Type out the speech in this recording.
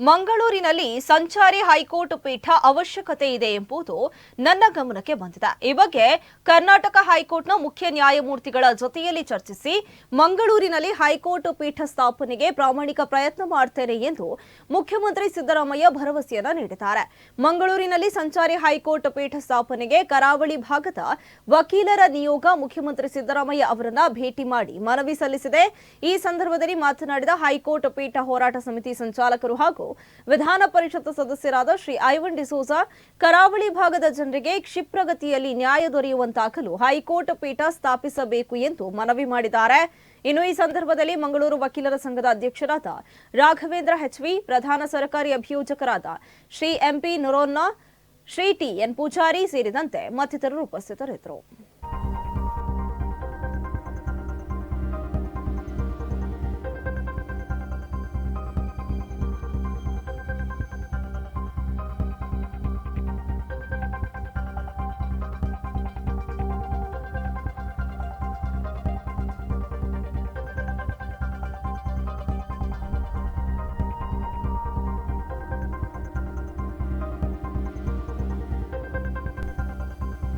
ಮಂಗಳೂರಿನಲ್ಲಿ ಸಂಚಾರಿ ಹೈಕೋರ್ಟ್ ಪೀಠ ಅವಶ್ಯಕತೆ ಇದೆ ಎಂಬುದು ನನ್ನ ಗಮನಕ್ಕೆ ಬಂದಿದೆ. ಈ ಬಗ್ಗೆ ಕರ್ನಾಟಕ ಹೈಕೋರ್ಟ್ನ ಮುಖ್ಯ ನ್ಯಾಯಮೂರ್ತಿಗಳ ಜೊತೆಯಲ್ಲಿ ಚರ್ಚಿಸಿ ಮಂಗಳೂರಿನಲ್ಲಿ ಹೈಕೋರ್ಟ್ ಪೀಠ ಸ್ಥಾಪನೆಗೆ ಪ್ರಾಮಾಣಿಕ ಪ್ರಯತ್ನ ಮಾಡುತ್ತೇನೆ ಎಂದು ಮುಖ್ಯಮಂತ್ರಿ ಸಿದ್ದರಾಮಯ್ಯ ಭರವಸೆಯನ್ನ ನೀಡಿದ್ದಾರೆ. ಮಂಗಳೂರಿನಲ್ಲಿ ಸಂಚಾರಿ ಹೈಕೋರ್ಟ್ ಪೀಠ ಸ್ಥಾಪನೆಗೆ ಕರಾವಳಿ ಭಾಗದ ವಕೀಲರ ನಿಯೋಗ ಮುಖ್ಯಮಂತ್ರಿ ಸಿದ್ದರಾಮಯ್ಯ ಅವರನ್ನ ಭೇಟಿ ಮಾಡಿ ಮನವಿ ಸಲ್ಲಿಸಿದೆ. ಈ ಸಂದರ್ಭದಲ್ಲಿ ಮಾತನಾಡಿದ ಹೈಕೋರ್ಟ್ ಪೀಠ ಹೋರಾಟ ಸಮಿತಿ ಸಂಚಾಲಕರು ಹಾಗೂ ವಿಧಾನ ಪರಿಷತ್ ಸದಸ್ಯರಾದ ಶ್ರೀ ಐವನ್ ಡಿಸೋಜಾ, ಕರಾವಳಿ ಭಾಗದ ಜನರಿಗೆ ಕ್ಷಿಪ್ರಗತಿಯಲ್ಲಿ ನ್ಯಾಯ ದೊರೆಯುವಂತಾಗಲು ಹೈಕೋರ್ಟ್ ಪೀಠ ಸ್ಥಾಪಿಸಬೇಕು ಎಂದು ಮನವಿ ಮಾಡಿದ್ದಾರೆ. ಇನ್ನು ಈ ಸಂದರ್ಭದಲ್ಲಿ ಮಂಗಳೂರು ವಕೀಲರ ಸಂಘದ ಅಧ್ಯಕ್ಷರಾದ ರಾಘವೇಂದ್ರ ಹೆಚ್ವಿ, ಪ್ರಧಾನ ಸರ್ಕಾರಿ ಅಭಿಯೋಜಕರಾದ ಶ್ರೀ ಎಂಪಿ ನುರೋನ್ನ, ಶ್ರೀ ಟಿ ಎನ್ ಪೂಜಾರಿ ಸೇರಿದಂತೆ ಮತ್ತಿತರರು ಉಪಸ್ಥಿತರಿದ್ದರು.